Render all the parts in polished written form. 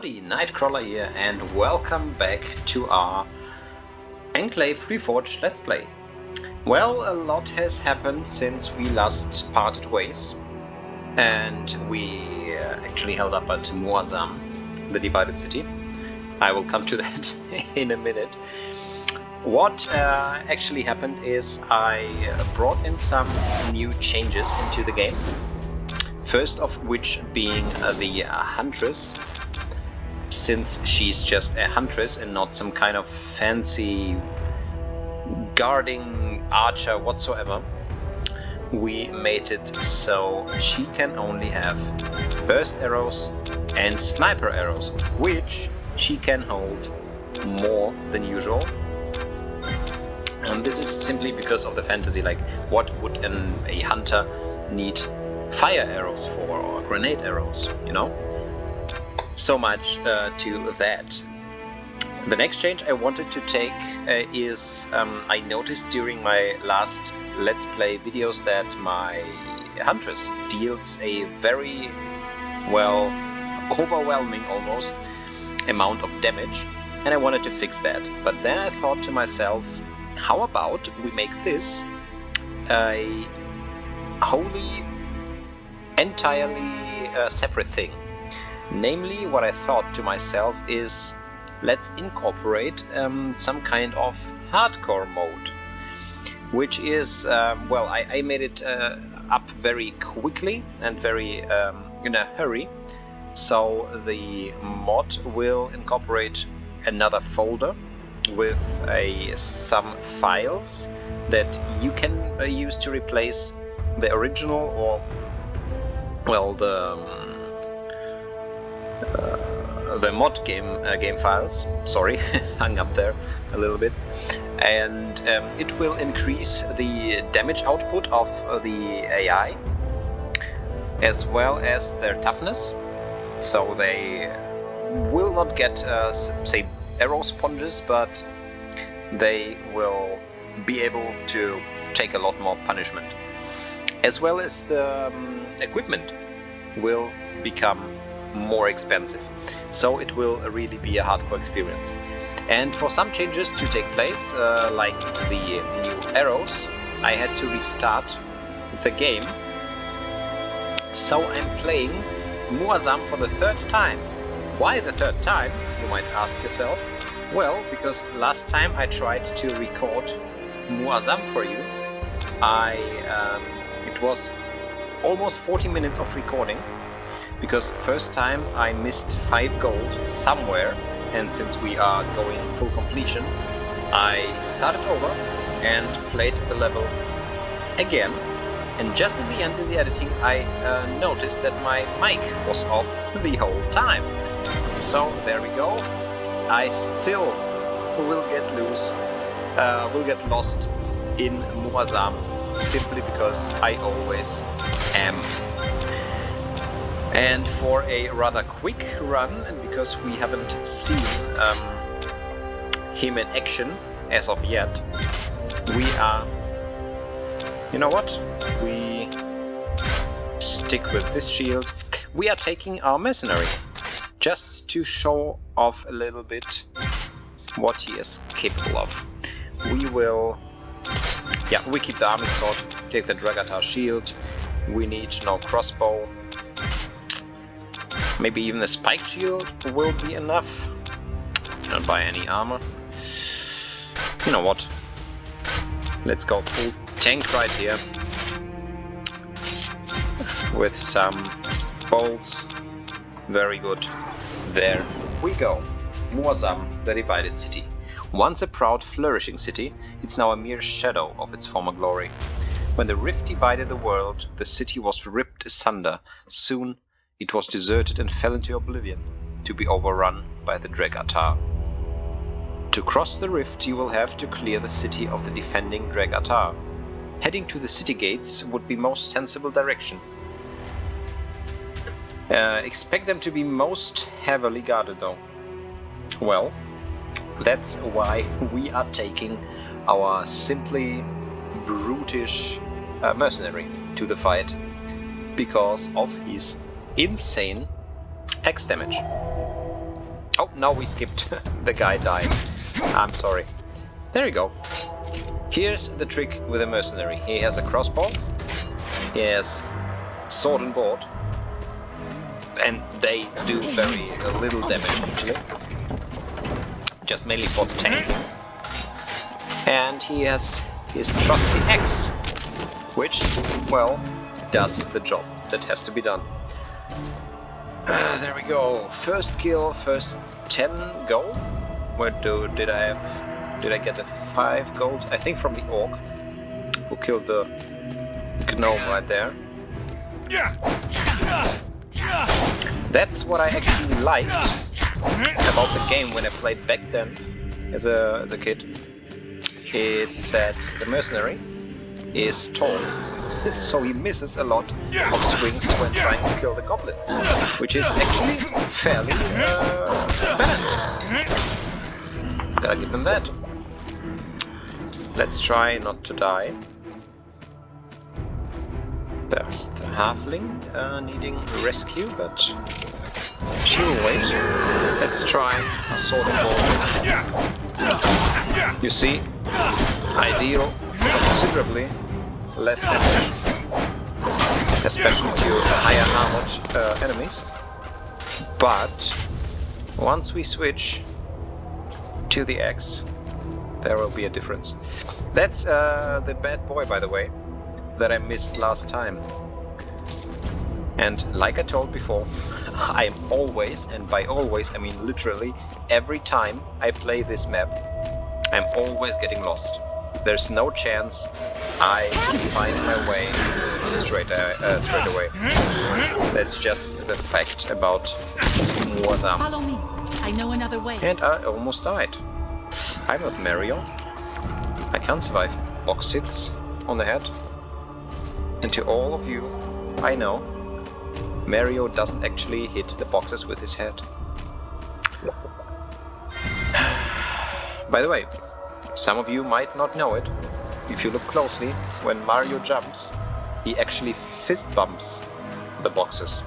Howdy, Nightcrawler here, and welcome back to our Enclave Reforged Let's Play. Well, a lot has happened since we last parted ways, and we actually held up at Mu-Azzam, the divided city. I will come to that in a minute. What actually happened is I brought in some new changes into the game. First of which being the Huntress, since she's just a Huntress and not some kind of fancy guarding archer whatsoever. We made it so she can only have burst arrows and sniper arrows, which she can hold more than usual. And this is simply because of the fantasy, like what would a hunter need fire arrows for, or grenade arrows, you know? So much to that. The next change I wanted to take is I noticed during my last Let's Play videos that my Huntress deals a very, well, overwhelming almost amount of damage, and I wanted to fix that. But then I thought to myself, how about we make this a wholly entirely separate thing. Namely, what I thought to myself is, let's incorporate some kind of hardcore mode, which is, well, I made it up very quickly and very in a hurry. So the mod will incorporate another folder with some files that you can use to replace the original, or well, the mod game files. Sorry, hung up there a little bit. And it will increase the damage output of the AI as well as their toughness. So they will not get, say, arrow sponges, but they will be able to take a lot more punishment. As well as the equipment will become more expensive. So it will really be a hardcore experience. And for some changes to take place, like the new arrows, I had to restart the game. So I'm playing Mu-Azzam for the third time. Why the third time, you might ask yourself? Well, because last time I tried to record Mu-Azzam for you, it was almost 40 minutes of recording, because first time I missed 5 gold somewhere, and since we are going full completion, I started over and played the level again, and just in the end, in the editing, I noticed that my mic was off the whole time. So there we go. I still will get lost in Mu-Azzam, simply because I always am. And for a rather quick run, and because we haven't seen him in action as of yet, we are, you know what, we stick with this shield. We are taking our mercenary, just to show off a little bit what he is capable of. We will, yeah, we keep the army sword, take the Dragatar shield, we need no crossbow, maybe even the spike shield will be enough. Don't buy any armor. You know what, let's go full tank right here, with some bolts. Very good. There we go. Mu-Azzam, the divided city. Once a proud, flourishing city, it's now a mere shadow of its former glory. When the rift divided the world, the city was ripped asunder. Soon it was deserted and fell into oblivion, to be overrun by the Dragatar. To cross the rift, you will have to clear the city of the defending Dragatar. Heading to the city gates would be most sensible direction. Expect them to be most heavily guarded though. Well, that's why we are taking our simply brutish mercenary to the fight, because of his insane axe damage. Oh, now we skipped the guy dying. I'm sorry. There you go. Here's the trick with a mercenary. He has a crossbow. He has sword and board. And they do very little damage actually. Just mainly for tanking. And he has his trusty axe, which, well, does the job that has to be done. There we go. First kill, first 10 gold. Where did I get the 5 gold? I think from the orc who killed the gnome right there. That's what I actually liked about the game when I played back then as a kid. It's that the mercenary is tall, so he misses a lot of swings when trying to kill the goblin, which is actually fairly balanced. Gotta give him that. Let's try not to die. There's the halfling needing rescue, but she'll wait. Let's try a sword and board. You see, I deal considerably less damage, especially to higher armored enemies. But once we switch to the axe, there will be a difference. That's the bad boy, by the way, that I missed last time. And like I told before, I'm always, and by always I mean literally, every time I play this map, I'm always getting lost. There's no chance I can find my way straight away. That's just the fact about Mu-Azzam. Follow me. I know another way. And I almost died. I'm not Mario. I can't survive box hits on the head. And to all of you, I know, Mario doesn't actually hit the boxes with his head. By the way, some of you might not know it. If you look closely, when Mario jumps, he actually fist bumps the boxes.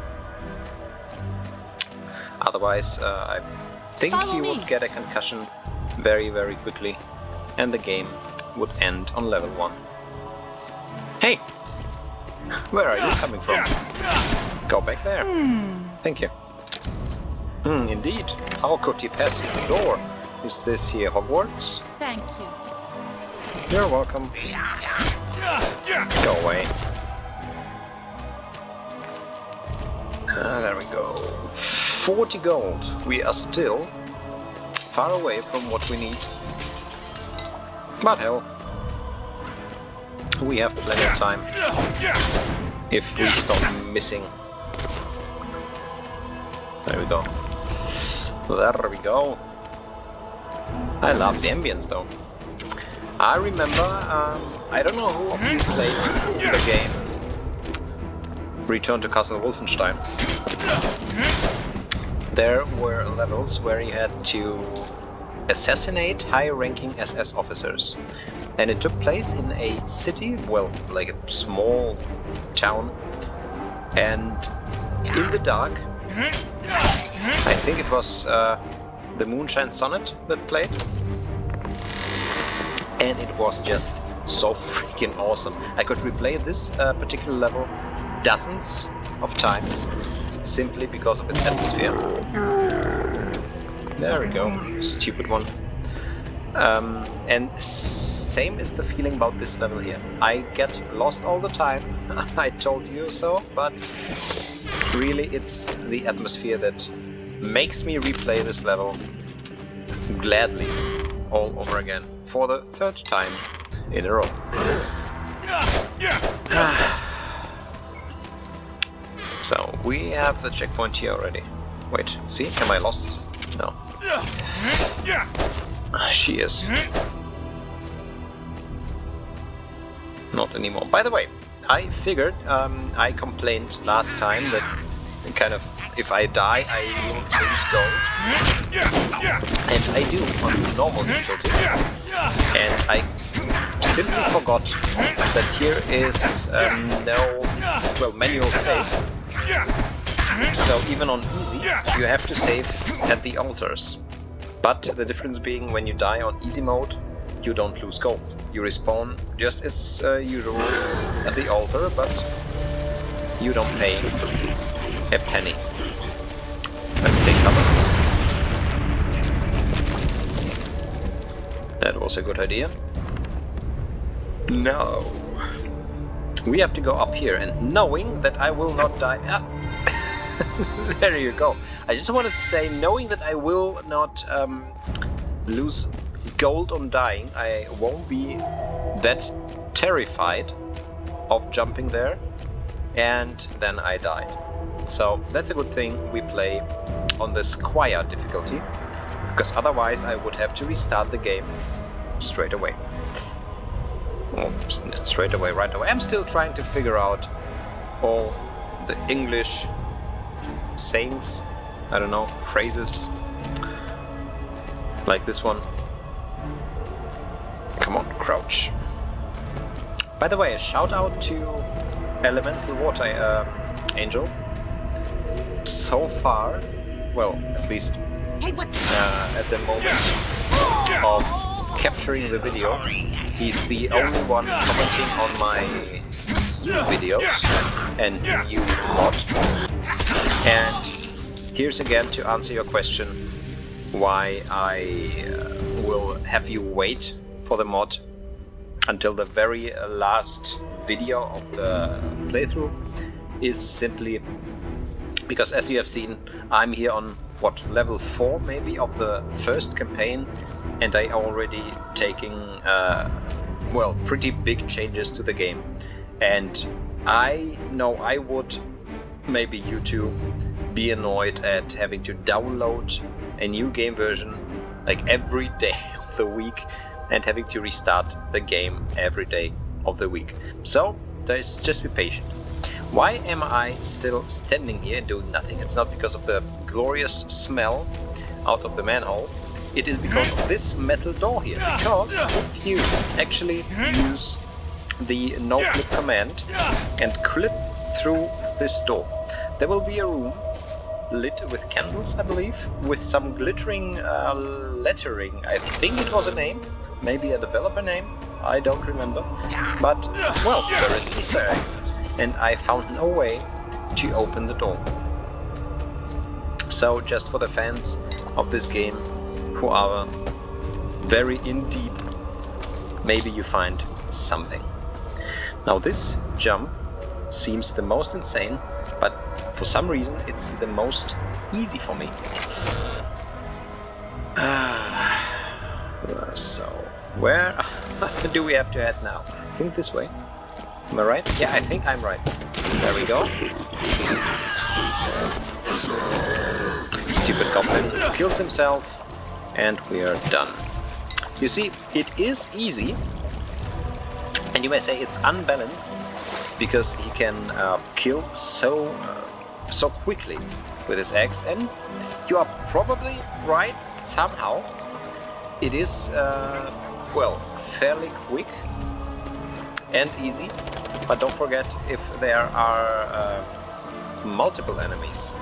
Otherwise, I think he would get a concussion very, very quickly, and the game would end on level 1. Hey! Where are you coming from? Go back there. Thank you. Indeed. How could he pass through the door? Is this here Hogwarts? Thank you. You're welcome. Go away. There we go. 40 gold. We are still far away from what we need. But hell, we have plenty of time if we stop missing. There we go. There we go. I love the ambience though. I remember, I don't know who of you played the game Return to Castle Wolfenstein. There were levels where you had to assassinate high-ranking SS officers. And it took place in a city, well, like a small town. And in the dark, I think it was the Moonshine Sonnet that played. And it was just so freaking awesome. I could replay this particular level dozens of times simply because of its atmosphere. There we go, stupid one. And same is the feeling about this level here. I get lost all the time, I told you so, but really it's the atmosphere that makes me replay this level gladly all over again for the 3rd time in a row. So we have the checkpoint here already. Wait, see? Am I lost? No. She is. Not anymore. By the way, I figured, I complained last time that kind of, if I die, I will lose gold. And I do on normal difficulty. And I simply forgot that here is no, well, manual save. So even on easy, you have to save at the altars. But the difference being, when you die on easy mode, you don't lose gold. You respawn just as usual at the altar, but you don't pay a penny. Let's take cover. That was a good idea. No. We have to go up here, and knowing that I will not die... Ah. There you go. I just wanted to say, knowing that I will not lose gold on dying, I won't be that terrified of jumping there, and then I died. So that's a good thing we play on the Squire difficulty, because otherwise I would have to restart the game straight away. Oh, not straight away, right away. I'm still trying to figure out all the English sayings, I don't know, phrases, like this one. Come on, crouch. By the way, a shout out to Elemental Water Angel. So far, well, at least at the moment of capturing the video, he's the only one commenting on my videos and new mod. And here's again to answer your question why I will have you wait for the mod until the very last video of the playthrough is simply because, as you have seen, I'm here on what, level 4 maybe of the first campaign, and I already taking well, pretty big changes to the game. And I know I would, maybe you too, be annoyed at having to download a new game version like every day of the week and having to restart the game every day of the week. So just be patient. Why am I still standing here and doing nothing? It's not because of the glorious smell out of the manhole. It is because of this metal door here. Because if you actually use the no-clip command and clip through this door, there will be a room lit with candles, I believe, with some glittering lettering. I think it was a name, maybe a developer name, I don't remember. But, well, there is an Easter egg, and I found no way to open the door. So, just for the fans of this game who are very in deep, maybe you find something. Now, this jump seems the most insane, but for some reason it's the most easy for me. So, where do we have to head now? I think this way. Am I right? Yeah, I think I'm right. There we go. Stupid goblin kills himself, and we are done. You see, it is easy, and you may say it's unbalanced, because he can kill so quickly with his axe, and you are probably right somehow. It is, well, fairly quick and easy, but don't forget, if there are multiple enemies,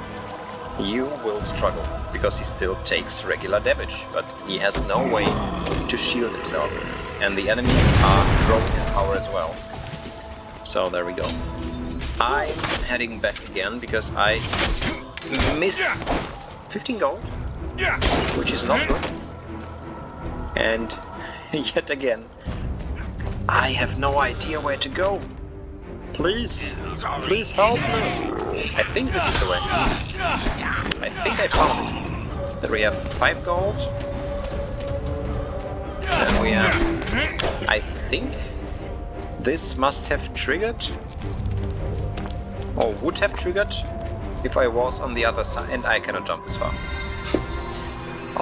you will struggle, because he still takes regular damage, but he has no way to shield himself, and the enemies are growing in power as well. So there we go. I'm heading back again because I miss 15 gold, which is not good. And yet again, I have no idea where to go. Please, please help me. I think this is the way. I think I found it. There we have 5 gold. And we have, I think, this must have triggered, or would have triggered, if I was on the other side, and I cannot jump this far.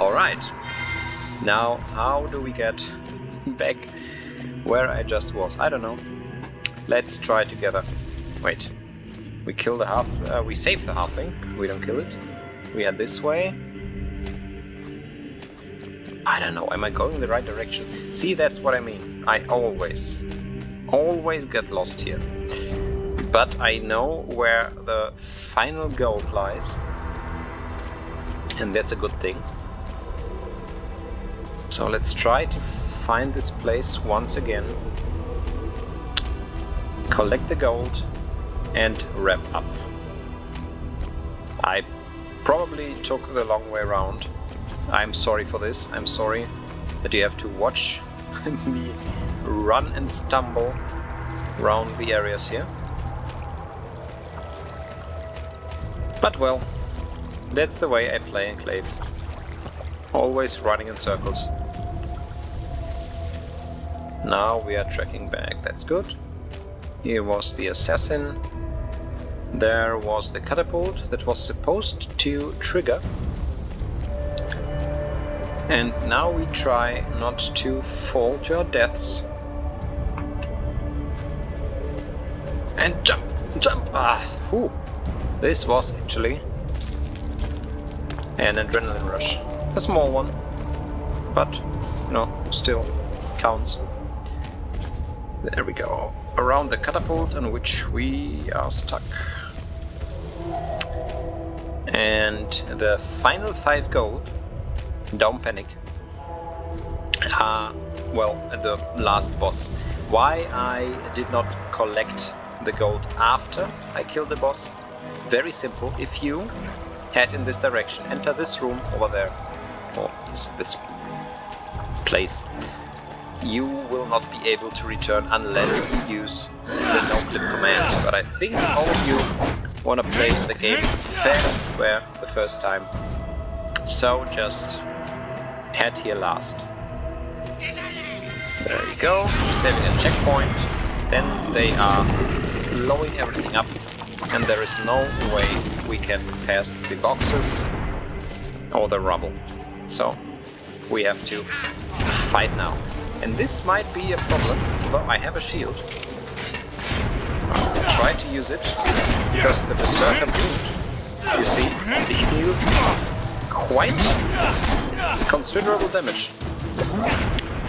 Alright, now how do we get back where I just was? I don't know. Let's try together. Wait, we kill the we save the halfling, we don't kill it. We are this way. I don't know, am I going in the right direction? See, that's what I mean. I always get lost here. but I know where the final goal lies, and that's a good thing. So let's try to find this place once again, collect the gold, and wrap up. I probably took the long way around. I'm sorry for this. I'm sorry that you have to watch me run and stumble around the areas here. But well, that's the way I play Enclave. Always running in circles. Now we are tracking back, that's good. Here was the assassin. There was the catapult that was supposed to trigger. And now we try not to fall to our deaths. And jump! Jump! Ah! Whew. This was actually an adrenaline rush. A small one, but still counts. There we go. Around the catapult on which we are stuck. And the final 5 gold, don't panic, are, well, the last boss. Why I did not collect the gold after I killed the boss? Very simple. If you head in this direction, enter this room over there, or this place, you will not be able to return unless you use the no-clip command. But I think all of you want to play the game fair and square the first time, so just head here last. There you go, saving a checkpoint. Then they are blowing everything up, and there is no way we can pass the boxes or the rubble. So we have to fight now. And this might be a problem, although I have a shield. I'll try to use it, because the Berserker Brute, you see, it heals quite considerable damage.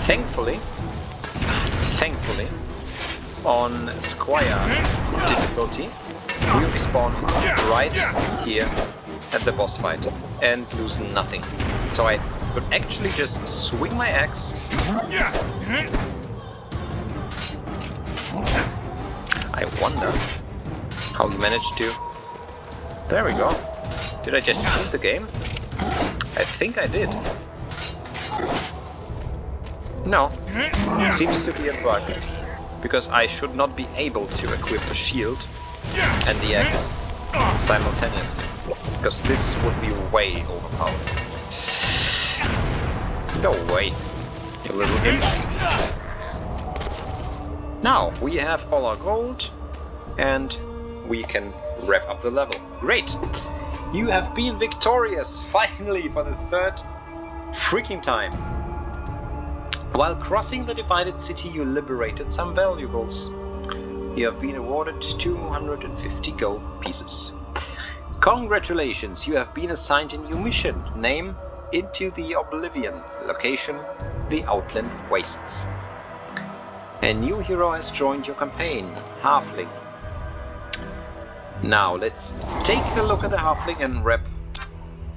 Thankfully, on Squire difficulty, we respawn right here at the boss fight and lose nothing. So I could actually just swing my axe. I wonder how he managed to... There we go. Did I just cheat the game? I think I did. No, seems to be a bug, because I should not be able to equip the shield and the axe simultaneously, because this would be way overpowered. Go away, you little imp. Now we have all our gold, and we can wrap up the level. Great! You have been victorious, finally, for the 3rd freaking time. While crossing the divided city, you liberated some valuables. You have been awarded 250 gold pieces. Congratulations, you have been assigned a new mission. Name: Into the Oblivion. Location: the Outland Wastes. A new hero has joined your campaign, Halfling. Now let's take a look at the Halfling and wrap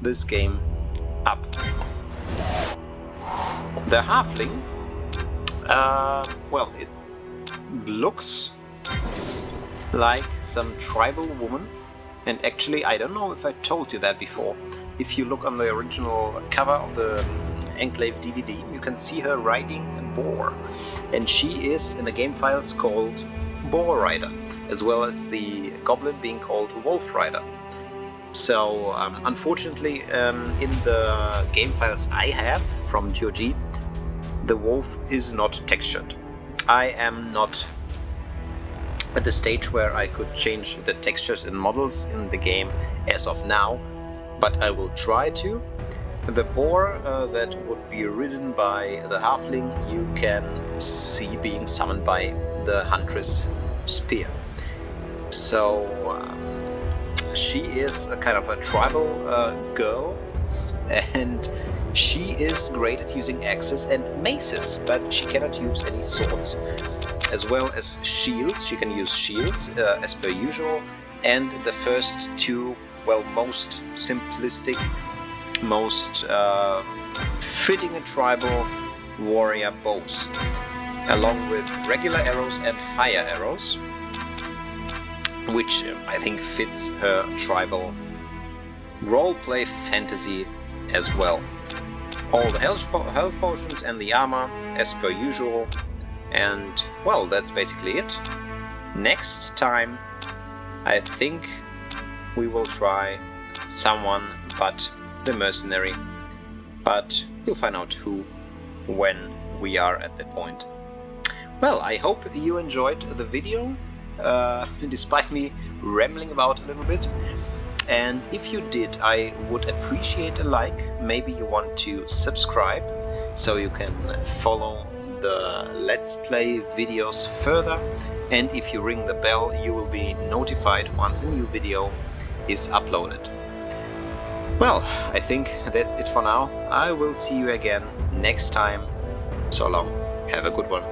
this game up. The Halfling, well, it looks like some tribal woman, and actually I don't know if I told you that before. If you look on the original cover of the Enclave DVD, you can see her riding a boar, and she is in the game files called Boar Rider, as well as the goblin being called Wolf Rider. So unfortunately, in the game files I have from GOG, the wolf is not textured. I am not at the stage where I could change the textures and models in the game as of now, but I will try to. The boar that would be ridden by the halfling you can see being summoned by the huntress spear. So she is a kind of a tribal girl, and She is great at using axes and maces, but she cannot use any swords. As well as shields, she can use shields as per usual, and the first two, well, most simplistic, most fitting a tribal warrior bows, along with regular arrows and fire arrows, which I think fits her tribal roleplay fantasy as well. All the health potions and the armor as per usual, and well, that's basically it. Next time I think we will try someone but the mercenary, but you'll find out who when we are at that point. Well, I hope you enjoyed the video, despite me rambling about a little bit. And if you did, I would appreciate a like. Maybe you want to subscribe so you can follow the Let's Play videos further. And if you ring the bell, you will be notified once a new video is uploaded. Well, I think that's it for now. I will see you again next time. So long. Have a good one.